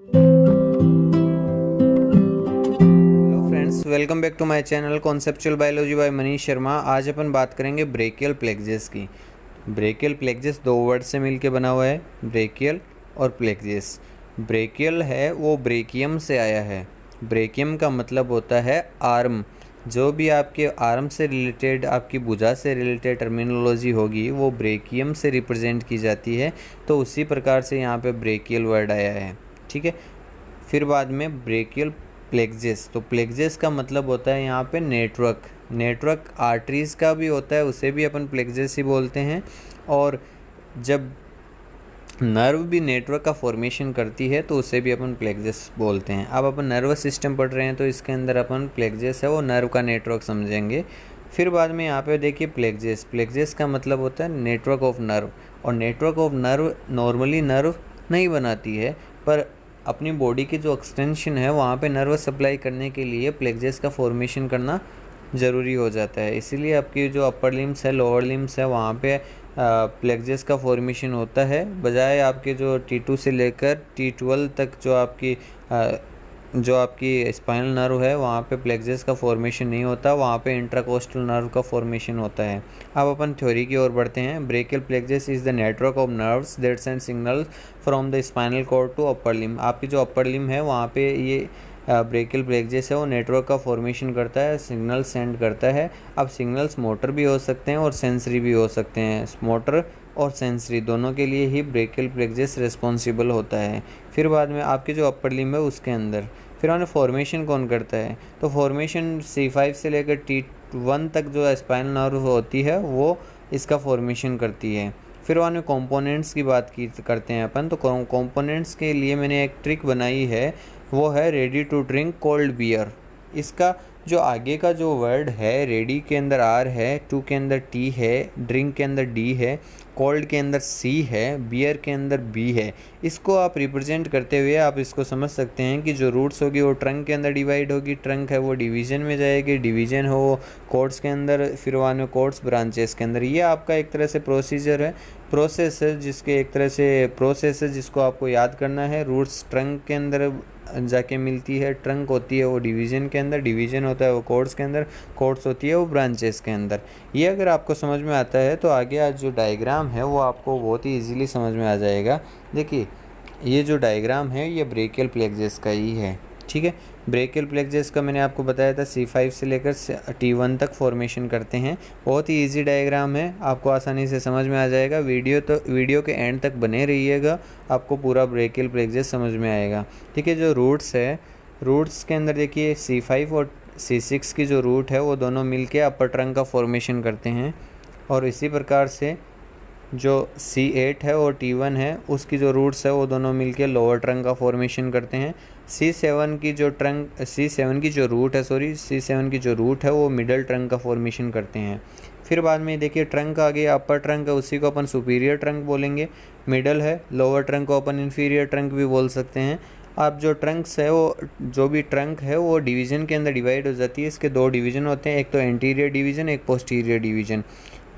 Hello friends, welcome back to my channel conceptual biology by Manish Sharma. आज अपन बात करेंगे ब्रेकियल प्लेक्सिस की। ब्रेकियल प्लेक्सिस दो वर्ड से मिलके बना हुआ है, ब्रेकियल और प्लेक्सिस। ब्रेकियल है वो ब्रेकियम से आया है। ब्रेकियम का मतलब होता है आर्म। जो भी आपके आर्म से रिलेटेड, आपकी भुजा से रिलेटेड टर्मिनोलॉजी होगी वो ब्रेकियम से रिप्रेजेंट की जाती है। तो उसी प्रकार से यहाँ पे ब्रेकियल वर्ड आया है, ठीक है। फिर बाद में ब्रेकियल प्लेक्सिस, तो प्लेक्सिस का मतलब होता है यहाँ पे नेटवर्क आर्टरीज़ का भी होता है, उसे भी अपन प्लेक्सिस ही बोलते हैं। और जब नर्व भी नेटवर्क का फॉर्मेशन करती है तो उसे भी अपन प्लेक्सिस बोलते हैं। अब अपन नर्वस सिस्टम पढ़ रहे हैं तो इसके अंदर अपन प्लेक्सिस है वो नर्व का नेटवर्क समझेंगे। फिर बाद में यहाँ पे देखिए प्लेक्सिस का मतलब होता है नेटवर्क ऑफ नर्व। और network of nerve normally nerve नहीं बनाती है, पर अपनी बॉडी की जो एक्सटेंशन है वहाँ पे नर्वस सप्लाई करने के लिए प्लेक्सिस का फॉर्मेशन करना ज़रूरी हो जाता है। इसीलिए आपकी जो अपर लिम्स है, लोअर लिम्स है, वहाँ पे प्लेक्सिस का फॉर्मेशन होता है, बजाय आपके जो T2 से लेकर T12 तक जो आपकी स्पाइनल नर्व है वहाँ पे प्लेक्सिस का फॉर्मेशन नहीं होता, वहाँ पे इंट्राकोस्टल नर्व का फॉर्मेशन होता है। अब अपन थ्योरी की ओर बढ़ते हैं। Brachial plexus is the network of nerves that send signal from the spinal cord to upper limb. आपकी जो अपर लिम है वहाँ पे ये ब्रेकियल प्लेक्सिस है वो नेटवर्क का फॉर्मेशन करता है, सिग्नल सेंड करता है। अब सिग्नल्स मोटर भी हो सकते हैं और सेंसरी भी हो सकते हैं। मोटर और सेंसरी दोनों के लिए ही ब्रेकियल प्लेक्सिस रिस्पॉन्सिबल होता है। फिर बाद में आपके जो अपर लिम्ब है उसके अंदर फिर उन्हें फॉर्मेशन कौन करता है, तो फॉर्मेशन C5 से लेकर T1 तक जो स्पाइनल नर्व होती है वो इसका फॉर्मेशन करती है। फिर वहाँ कंपोनेंट्स की बात की करते हैं अपन, तो कंपोनेंट्स के लिए मैंने एक ट्रिक बनाई है, वो है ready to drink cold beer. इसका जो आगे का जो वर्ड है, रेडी के अंदर R है, टू के अंदर T है, ड्रिंक के अंदर D है, कोल्ड के अंदर C है, बियर के अंदर B है। इसको आप रिप्रेजेंट करते हुए आप इसको समझ सकते हैं कि जो रूट्स होगी वो ट्रंक के अंदर डिवाइड होगी, ट्रंक है वो डिवीज़न में जाएगी, डिवीज़न हो वो कोर्ट्स के अंदर, फिर वहाँ में कोर्ट्स ब्रांचेस के अंदर। ये आपका एक तरह से प्रोसीजर है, प्रोसेस है, जिसके एक तरह से प्रोसेस है जिसको आपको याद करना है। रूट्स ट्रंक के अंदर जाके मिलती है, ट्रंक होती है वो डिवीज़न के अंदर, डिवीज़न होता है वो कोर्ट्स के अंदर, कोर्ट्स होती है वो ब्रांचेस के अंदर। ये अगर आपको समझ में आता है तो आगे आज जो डायग्राम है वो आपको बहुत ही इजीली समझ में आ जाएगा। देखिए ये जो डायग्राम है ये ब्रेकियल प्लेक्सिस का ही है, ठीक है। ब्रेकियल प्लेक्सिस का मैंने आपको बताया था C5 से लेकर T1 तक फॉर्मेशन करते हैं। बहुत ही इजी डायग्राम है, आपको आसानी से समझ में आ जाएगा। वीडियो के एंड तक बने रहिएगा, आपको पूरा ब्रेकियल प्लेक्सिस समझ में आएगा, ठीक है। जो रूट्स है, रूट्स के अंदर देखिए C5 और C6 की जो रूट है वो दोनों मिलके अपर ट्रंक का फॉर्मेशन करते हैं। और इसी प्रकार से जो C8 है और T1 है उसकी जो रूट्स है वो दोनों मिलके लोअर ट्रंक का फॉर्मेशन करते हैं। C7 की जो रूट है वो मिडल ट्रंक का फॉर्मेशन करते हैं। फिर बाद में देखिए ट्रंक आ गया, अपर ट्रंक है उसी को अपन सुपीरियर ट्रंक बोलेंगे, मिडल है लोअर ट्रंक को अपन इन्फीरियर ट्रंक भी बोल सकते हैं। अब जो ट्रंक्स है वो, जो भी ट्रंक है वो डिवीज़न के अंदर डिवाइड हो जाती है। इसके दो डिवीज़न होते हैं, एक तो एंटीरियर डिवीज़न, एक posterior division.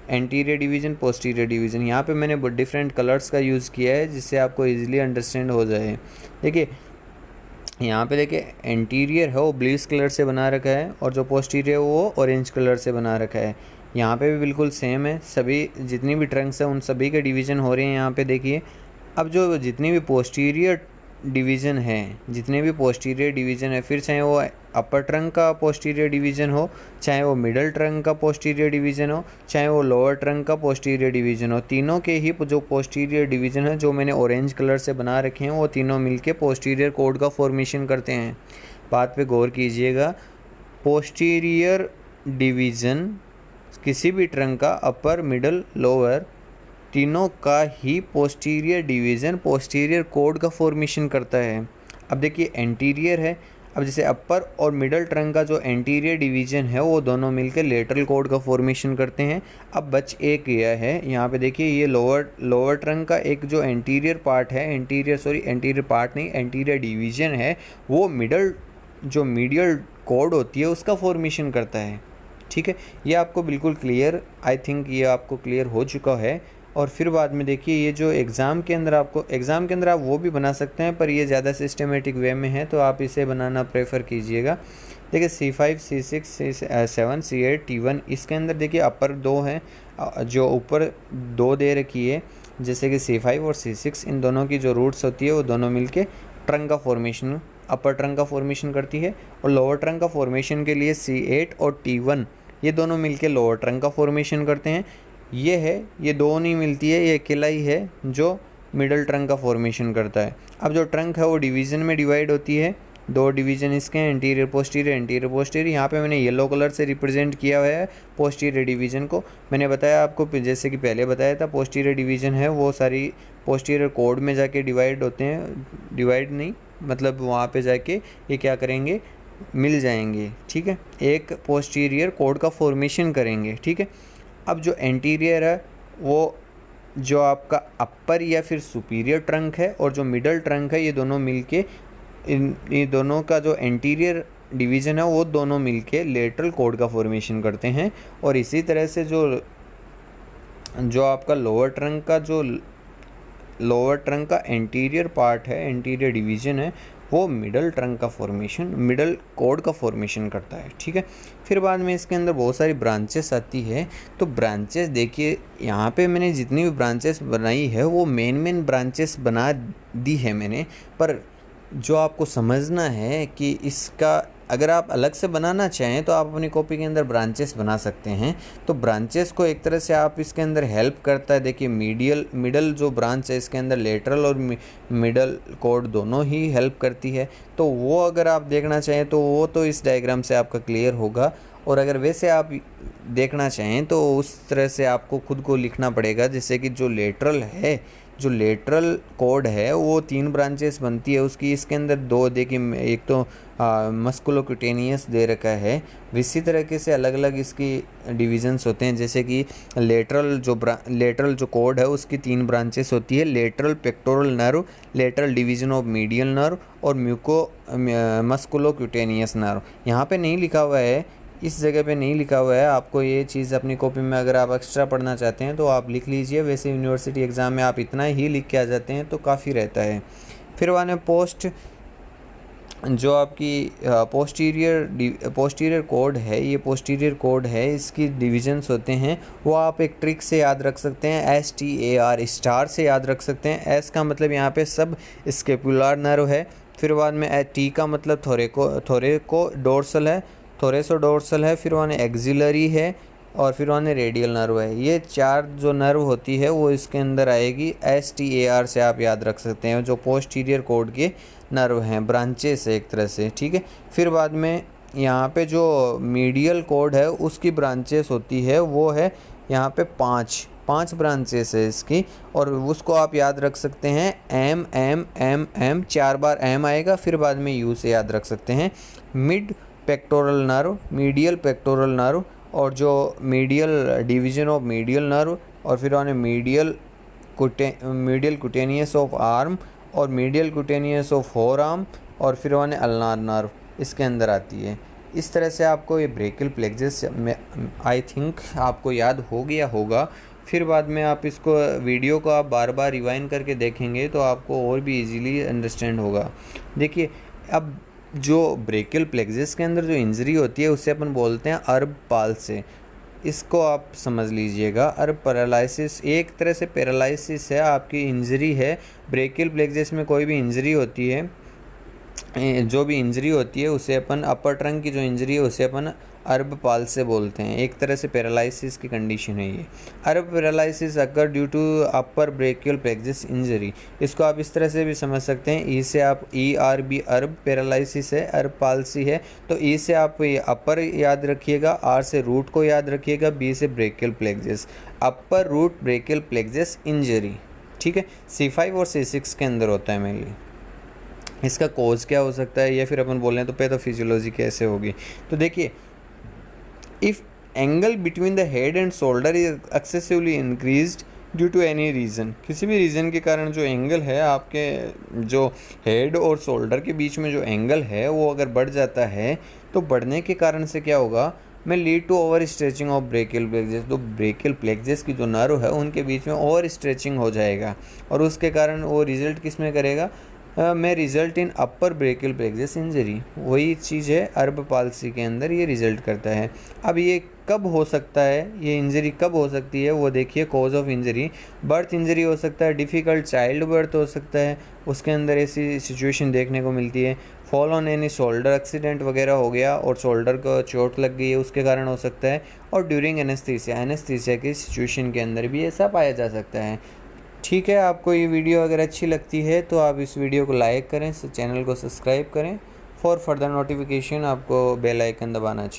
Anterior division, posterior division, यहाँ पे मैंने डिफरेंट कलर्स का यूज़ किया है जिससे आपको इजीली अंडरस्टैंड हो जाए। देखिए यहाँ पे देखिए एंटीरियर है वो ब्लूइश कलर से बना रखा है और जो पोस्टीरियर वो ऑरेंज कलर से बना रखा है। यहाँ पे भी बिल्कुल सेम है, सभी जितनी भी ट्रंक्स हैं उन सभी के डिवीज़न हो रहे हैं यहाँ पे देखिए। अब जो जितनी भी पोस्टीरियर डिवीज़न है, फिर चाहे वो अपर ट्रंक का पोस्टीरियर डिवीज़न हो, चाहे वो मिडल ट्रंक का पोस्टीरियर डिवीज़न हो, चाहे वो लोअर ट्रंक का पोस्टीरियर डिवीज़न हो, तीनों के ही जो पोस्टीरियर डिवीज़न है जो मैंने ऑरेंज कलर से बना रखे हैं वो तीनों मिलके पोस्टीरियर कॉर्ड का फॉर्मेशन करते हैं। बात पे गौर कीजिएगा, पोस्टीरियर डिवीज़न किसी भी ट्रंक का अपर, मिडल, लोअर तीनों का ही पोस्टीरियर डिवीज़न पोस्टीरियर कॉर्ड का फॉर्मेशन करता है। अब देखिए एंटीरियर है, अब जैसे अपर और मिडल ट्रंक का जो एंटीरियर डिवीज़न है वो दोनों मिलकर लेटरल कॉर्ड का फॉर्मेशन करते हैं। अब बच एक गया है यहाँ पे देखिए, ये लोअर ट्रंक का एक जो एंटीरियर डिवीज़न है वो मीडियल कॉर्ड होती है उसका फॉर्मेशन करता है, ठीक है। ये आपको बिल्कुल क्लियर, आई थिंक ये आपको क्लियर हो चुका है। और फिर बाद में देखिए ये जो एग्ज़ाम के अंदर आप वो भी बना सकते हैं, पर ये ज़्यादा सिस्टमेटिक वे में है तो आप इसे बनाना प्रेफर कीजिएगा। देखिए C5 C6 C7 C8 T1, इसके अंदर देखिए अपर 2 हैं, जो ऊपर 2 दे रखी है, जैसे कि C5 और C6, इन दोनों की जो रूट्स होती है वो दोनों मिलके ट्रंक का फॉर्मेशन, अपर ट्रंक का फॉर्मेशन करती है। और लोअर ट्रंक का फॉर्मेशन के लिए C8 और T1 ये दोनों मिलके लोअर ट्रंक का फॉर्मेशन करते हैं। ये दो नहीं मिलती है, ये अकेला ही है जो मिडल ट्रंक का फॉर्मेशन करता है। अब जो ट्रंक है वो डिवीज़न में डिवाइड होती है, 2 डिवीज़न इसके हैं, एंटीरियर पोस्टीरियर। यहाँ पे मैंने येलो कलर से रिप्रेजेंट किया हुआ है पोस्टीरियर डिवीज़न को। मैंने बताया आपको, जैसे कि पहले बताया था, पोस्टीरियर डिवीज़न है वो सारी पोस्टीरियर कोड में जाके डिवाइड होते हैं, डिवाइड नहीं मतलब वहाँ पे जाके ये क्या करेंगे, मिल जाएंगे, ठीक है, एक पोस्टीरियर कोड का फॉर्मेशन करेंगे, ठीक है। अब जो एंटीरियर है वो जो आपका अपर या फिर सुपीरियर ट्रंक है और जो मिडल ट्रंक है, ये दोनों मिलके ये दोनों का जो एंटीरियर डिवीज़न है वो दोनों मिलके लेटरल कोड का फॉर्मेशन करते हैं। और इसी तरह से जो आपका लोअर ट्रंक का एंटीरियर पार्ट है, एंटीरियर डिवीज़न है, वो मिडल कोड का फॉर्मेशन करता है, ठीक है। फिर बाद में इसके अंदर बहुत सारी ब्रांचेस आती है। तो ब्रांचेस देखिए यहाँ पे मैंने जितनी भी ब्रांचेस बनाई है वो मेन ब्रांचेस बना दी है मैंने, पर जो आपको समझना है कि इसका अगर आप अलग से बनाना चाहें तो आप अपनी कॉपी के अंदर ब्रांचेस बना सकते हैं। तो ब्रांचेस को एक तरह से आप इसके अंदर हेल्प करता है। देखिए मिडल जो ब्रांच है इसके अंदर लेटरल और मिडल कोड दोनों ही हेल्प करती है। तो वो अगर आप देखना चाहें तो वो तो इस डायग्राम से आपका क्लियर होगा, और अगर वैसे आप देखना चाहें तो उस तरह से आपको खुद को लिखना पड़ेगा। जैसे कि जो लेटरल कोड है वो 3 ब्रांचेस बनती है उसकी, इसके अंदर 2 देखिए, एक तो मस्कुलोक्यूटेनियस दे रखा है, इसी तरीके से अलग अलग इसकी डिविजन्स होते हैं। जैसे कि लेटरल जो कोड है उसकी 3 ब्रांचेस होती है, lateral pectoral nerve, lateral division of medial nerve और मस्कुलोक्यूटेनियस नर्व। यहाँ पे नहीं लिखा हुआ है, इस जगह पे नहीं लिखा हुआ है। आपको ये चीज़ अपनी कॉपी में अगर आप एक्स्ट्रा पढ़ना चाहते हैं तो आप लिख लीजिए, वैसे यूनिवर्सिटी एग्ज़ाम में आप इतना ही लिख के आ जाते हैं तो काफ़ी रहता है। फिर वाले जो आपकी पोस्टीरियर कोड है, ये पोस्टीरियर कोड है, इसकी डिविजन्स होते हैं, वो आप एक ट्रिक से याद रख सकते हैं, STAR स्टार से याद रख सकते हैं। S का मतलब यहाँ पे सब स्केपुलर नर्व है। फिर बाद में T का मतलब थोरेको डोर्सल है, थोरेसोडोर्सल है, फिर वहाँ एक्सिलरी है और फिर वहाँ रेडियल नर्व है। ये 4 जो नर्व होती है वो इसके अंदर आएगी। STAR से आप याद रख सकते हैं, जो पोस्टीरियर कोड के नर्व हैं, ब्रांचेस है एक तरह से, ठीक है। फिर बाद में यहाँ पे जो मीडियल कोड है उसकी ब्रांचेस होती है, वो है यहाँ पे 5 ब्रांचेस है इसकी, और उसको आप याद रख सकते हैं M 4 बार M आएगा, फिर बाद में U से याद रख सकते हैं। Mid pectoral nerve, medial pectoral nerve, और जो medial division of medial nerve, और फिर आने मीडियल कुटेनियस ऑफ आर्म और medial cutaneous of four arm, और फिर आने अल्नार नर्व इसके अंदर आती है। इस तरह से आपको ये ब्रेकियल प्लेक्सस में आई थिंक आपको याद हो गया होगा। फिर बाद में आप इसको वीडियो को आप बार बार रिवाइंड करके देखेंगे तो आपको और भी इजीली अंडरस्टैंड होगा। देखिए अब जो ब्रेकियल प्लेक्सस के अंदर जो इंजरी होती है उससे अपन बोलते हैं अर्ब पाल्से, इसको आप समझ लीजिएगा। अर्ब पैरालिसिस एक तरह से पैरालिसिस है, आपकी इंजरी है। ब्रेकियल प्लेक्सस में कोई भी इंजरी होती है, जो भी इंजरी होती है उसे अपन, अपर ट्रंक की जो इंजरी है उसे अपन अर्ब पाल्से बोलते हैं। एक तरह से पैरालिसिस की कंडीशन है ये। Erb paralysis occur due to upper brachial plexus injury, इसको आप इस तरह से भी समझ सकते हैं। ई से आप ERB अर्ब पैरालिसिस है, अर्ब पाल्सी है, तो ई से आप अपर याद रखिएगा, आर से रूट को याद रखिएगा, बी से ब्रेकियल प्लेक्सस, अपर रूट ब्रेकियल प्लेक्सस इंजरी, ठीक है। C5 और C6 के अंदर होता है मेनली। इसका कोज क्या हो सकता है, या फिर अपन बोलें तो पैथोफिजियोलॉजी कैसे होगी। तो देखिए, if angle between the head and shoulder is excessively increased due to any reason, किसी भी रीज़न के कारण जो एंगल है आपके जो हेड और शोल्डर के बीच में जो एंगल है वो अगर बढ़ जाता है तो बढ़ने के कारण से क्या होगा, may lead to over stretching of brachial plexus. तो ब्रेकियल प्लेक्सेस की जो नर्व है उनके बीच में ओवर स्ट्रेचिंग हो जाएगा और उसके कारण वो रिजल्ट किस में करेगा, may result in upper brachial plexus injury. वही चीज़ है अर्ब पाल्सी के अंदर ये रिजल्ट करता है। अब ये कब हो सकता है, ये इंजरी कब हो सकती है वो देखिए। Cause of injury, birth injury हो सकता है, डिफ़िकल्ट चाइल्ड बर्थ हो सकता है, उसके अंदर ऐसी सिचुएशन देखने को मिलती है। Fall on any shoulder accident वगैरह हो गया और शोल्डर को चोट लग गई है उसके कारण हो सकता है। और ड्यूरिंग एनेस्थीसिया की सिचुएशन के अंदर भी ऐसा पाया जा सकता है। ठीक है, आपको ये वीडियो अगर अच्छी लगती है तो आप इस वीडियो को लाइक करें, चैनल को सब्सक्राइब करें। फॉर फर्दर नोटिफिकेशन आपको बेल आइकन दबाना चाहिए।